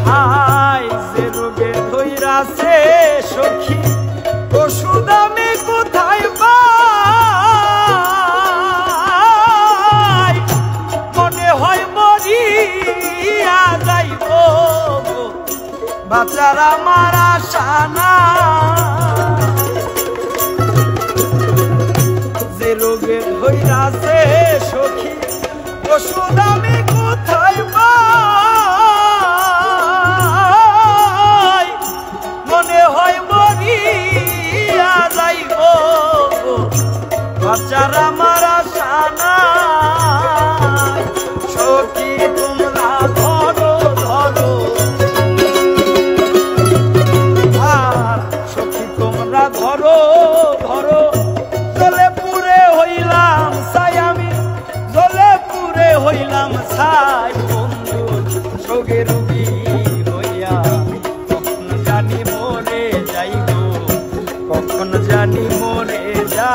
high যে রোগে ধইরাছে সখী ওষুধ আমি কোথায় পাই মনে হয় মরিয়া যাইব বাঁচার আমার আশা নাই যে রোগে ধইরাছে সখী ওষুধ আমি কোথায় পাই মনে হয় মরিয়া যাইব বাঁচার আমার আশা নাই সখী তোমরা ধরো ধরো সখী তোমরা ধরো ধরো জলে পুরে হইলাম ছাই আমি জলে পুরে হইলাম ছাই বন্ধু সোগে রুগী হইয়া কখন জানি মরে যাইব কখন জানি মরে যা